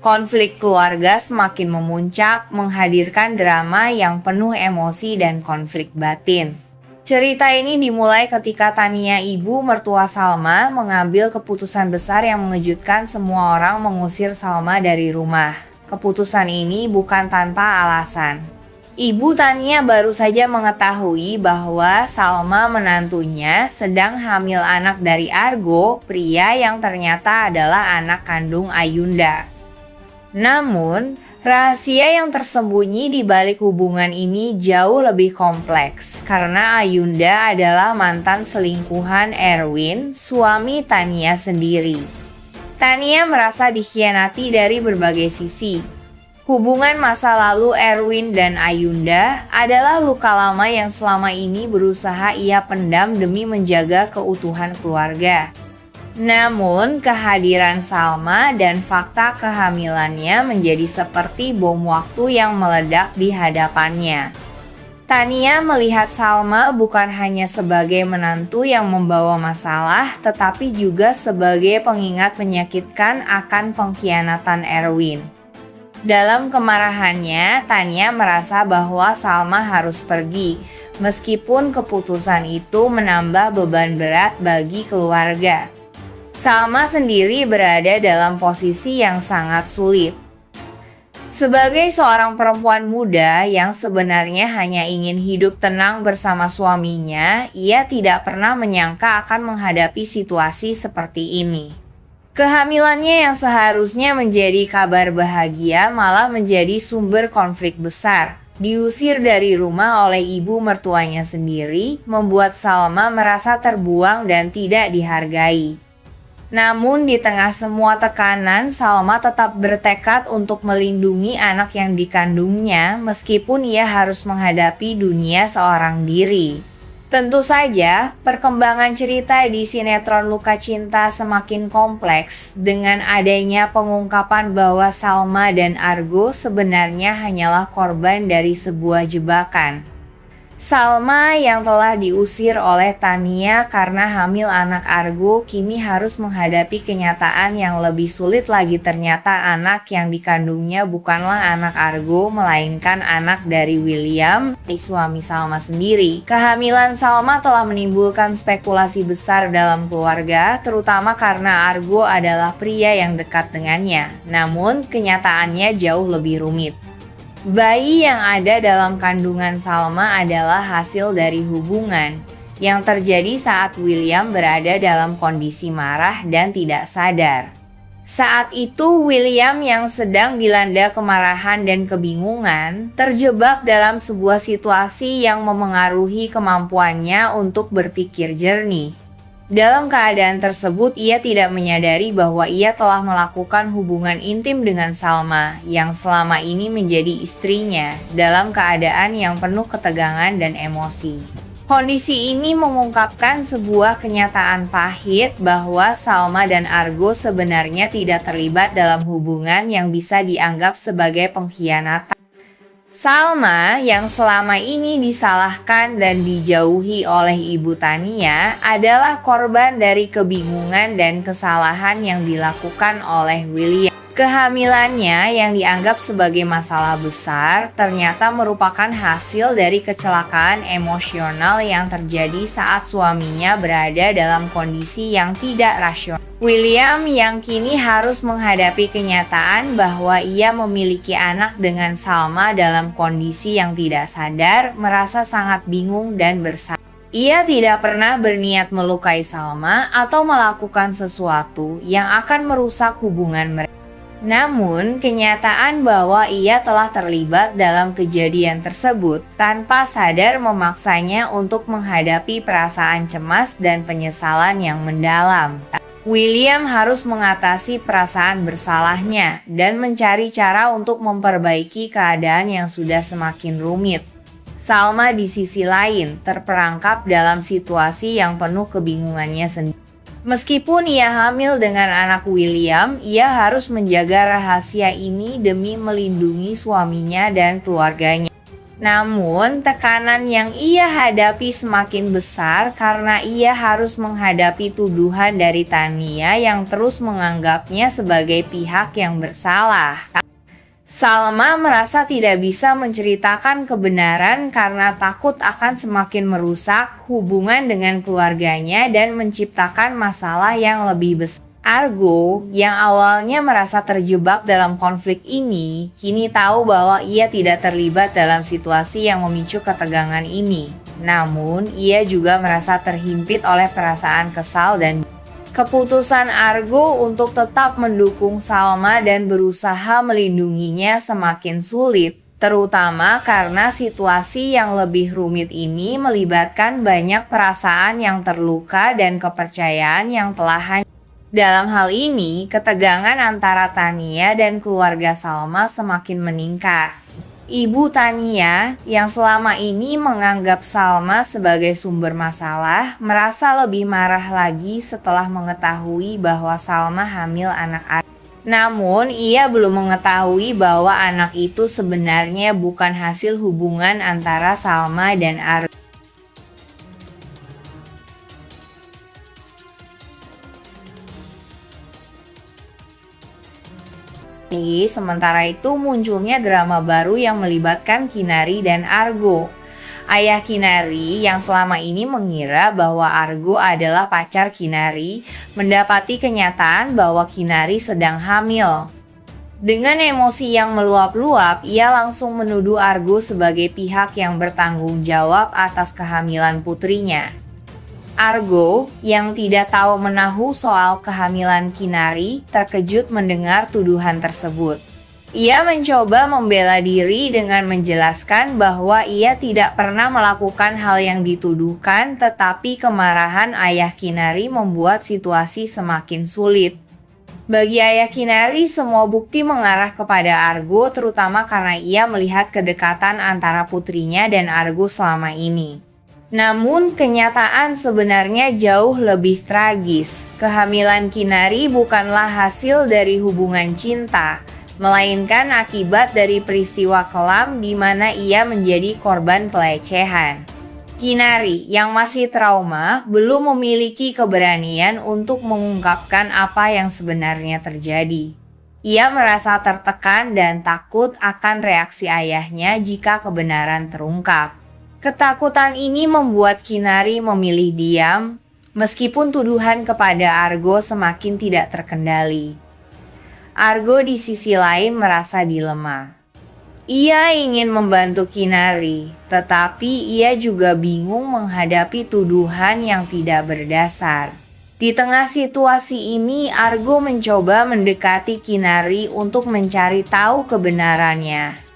Konflik keluarga semakin memuncak, menghadirkan drama yang penuh emosi dan konflik batin. Cerita ini dimulai ketika Tania, ibu mertua Salma, mengambil keputusan besar yang mengejutkan semua orang, mengusir Salma dari rumah. Keputusan ini bukan tanpa alasan. Ibu Tania baru saja mengetahui bahwa Salma, menantunya, sedang hamil anak dari Argo, pria yang ternyata adalah anak kandung Ayunda. Namun, rahasia yang tersembunyi di balik hubungan ini jauh lebih kompleks karena Ayunda adalah mantan selingkuhan Erwin, suami Tania sendiri. Tania merasa dikhianati dari berbagai sisi. Hubungan masa lalu Erwin dan Ayunda adalah luka lama yang selama ini berusaha ia pendam demi menjaga keutuhan keluarga. Namun, kehadiran Salma dan fakta kehamilannya menjadi seperti bom waktu yang meledak di hadapannya. Tania melihat Salma bukan hanya sebagai menantu yang membawa masalah, tetapi juga sebagai pengingat menyakitkan akan pengkhianatan Erwin. Dalam kemarahannya, Tania merasa bahwa Salma harus pergi, meskipun keputusan itu menambah beban berat bagi keluarga. Salma sendiri berada dalam posisi yang sangat sulit. Sebagai seorang perempuan muda yang sebenarnya hanya ingin hidup tenang bersama suaminya, ia tidak pernah menyangka akan menghadapi situasi seperti ini. Kehamilannya yang seharusnya menjadi kabar bahagia malah menjadi sumber konflik besar. Diusir dari rumah oleh ibu mertuanya sendiri, membuat Salma merasa terbuang dan tidak dihargai. Namun di tengah semua tekanan, Salma tetap bertekad untuk melindungi anak yang dikandungnya meskipun ia harus menghadapi dunia seorang diri. Tentu saja, perkembangan cerita di sinetron Luka Cinta semakin kompleks dengan adanya pengungkapan bahwa Salma dan Argo sebenarnya hanyalah korban dari sebuah jebakan. Salma yang telah diusir oleh Tania karena hamil anak Argo kini harus menghadapi kenyataan yang lebih sulit lagi. Ternyata anak yang dikandungnya bukanlah anak Argo, melainkan anak dari William, suami Salma sendiri. Kehamilan Salma telah menimbulkan spekulasi besar dalam keluarga, terutama karena Argo adalah pria yang dekat dengannya. Namun, kenyataannya jauh lebih rumit. Bayi yang ada dalam kandungan Salma adalah hasil dari hubungan yang terjadi saat William berada dalam kondisi marah dan tidak sadar. Saat itu William yang sedang dilanda kemarahan dan kebingungan terjebak dalam sebuah situasi yang memengaruhi kemampuannya untuk berpikir jernih. Dalam keadaan tersebut, ia tidak menyadari bahwa ia telah melakukan hubungan intim dengan Salma yang selama ini menjadi istrinya dalam keadaan yang penuh ketegangan dan emosi. Kondisi ini mengungkapkan sebuah kenyataan pahit bahwa Salma dan Argo sebenarnya tidak terlibat dalam hubungan yang bisa dianggap sebagai pengkhianatan. Salma yang selama ini disalahkan dan dijauhi oleh ibu Tania adalah korban dari kebingungan dan kesalahan yang dilakukan oleh William. Kehamilannya yang dianggap sebagai masalah besar ternyata merupakan hasil dari kecelakaan emosional yang terjadi saat suaminya berada dalam kondisi yang tidak rasional. William yang kini harus menghadapi kenyataan bahwa ia memiliki anak dengan Salma dalam kondisi yang tidak sadar, merasa sangat bingung dan bersalah. Ia tidak pernah berniat melukai Salma atau melakukan sesuatu yang akan merusak hubungan mereka. Namun, kenyataan bahwa ia telah terlibat dalam kejadian tersebut tanpa sadar memaksanya untuk menghadapi perasaan cemas dan penyesalan yang mendalam. William harus mengatasi perasaan bersalahnya dan mencari cara untuk memperbaiki keadaan yang sudah semakin rumit. Salma di sisi lain terperangkap dalam situasi yang penuh kebingungannya sendiri. Meskipun ia hamil dengan anak William, ia harus menjaga rahasia ini demi melindungi suaminya dan keluarganya. Namun, tekanan yang ia hadapi semakin besar karena ia harus menghadapi tuduhan dari Tania yang terus menganggapnya sebagai pihak yang bersalah. Salma merasa tidak bisa menceritakan kebenaran karena takut akan semakin merusak hubungan dengan keluarganya dan menciptakan masalah yang lebih besar. Argo, yang awalnya merasa terjebak dalam konflik ini, kini tahu bahwa ia tidak terlibat dalam situasi yang memicu ketegangan ini. Namun, ia juga merasa terhimpit oleh perasaan kesal dan keputusan Argo untuk tetap mendukung Salma dan berusaha melindunginya semakin sulit, terutama karena situasi yang lebih rumit ini melibatkan banyak perasaan yang terluka dan kepercayaan yang telah hancur. Dalam hal ini, ketegangan antara Tania dan keluarga Salma semakin meningkat. Ibu Tania, yang selama ini menganggap Salma sebagai sumber masalah, merasa lebih marah lagi setelah mengetahui bahwa Salma hamil anak Argo. Namun, ia belum mengetahui bahwa anak itu sebenarnya bukan hasil hubungan antara Salma dan Argo. Sementara itu munculnya drama baru yang melibatkan Kinari dan Argo. Ayah Kinari yang selama ini mengira bahwa Argo adalah pacar Kinari, mendapati kenyataan bahwa Kinari sedang hamil. Dengan emosi yang meluap-luap, ia langsung menuduh Argo sebagai pihak yang bertanggung jawab atas kehamilan putrinya. Argo, yang tidak tahu menahu soal kehamilan Kinari, terkejut mendengar tuduhan tersebut. Ia mencoba membela diri dengan menjelaskan bahwa ia tidak pernah melakukan hal yang dituduhkan, tetapi kemarahan ayah Kinari membuat situasi semakin sulit. Bagi ayah Kinari, semua bukti mengarah kepada Argo, terutama karena ia melihat kedekatan antara putrinya dan Argo selama ini. Namun, kenyataan sebenarnya jauh lebih tragis. Kehamilan Kinari bukanlah hasil dari hubungan cinta, melainkan akibat dari peristiwa kelam di mana ia menjadi korban pelecehan. Kinari, yang masih trauma, belum memiliki keberanian untuk mengungkapkan apa yang sebenarnya terjadi. Ia merasa tertekan dan takut akan reaksi ayahnya jika kebenaran terungkap. Ketakutan ini membuat Kinari memilih diam, meskipun tuduhan kepada Argo semakin tidak terkendali. Argo di sisi lain merasa dilema. Ia ingin membantu Kinari, tetapi ia juga bingung menghadapi tuduhan yang tidak berdasar. Di tengah situasi ini, Argo mencoba mendekati Kinari untuk mencari tahu kebenarannya.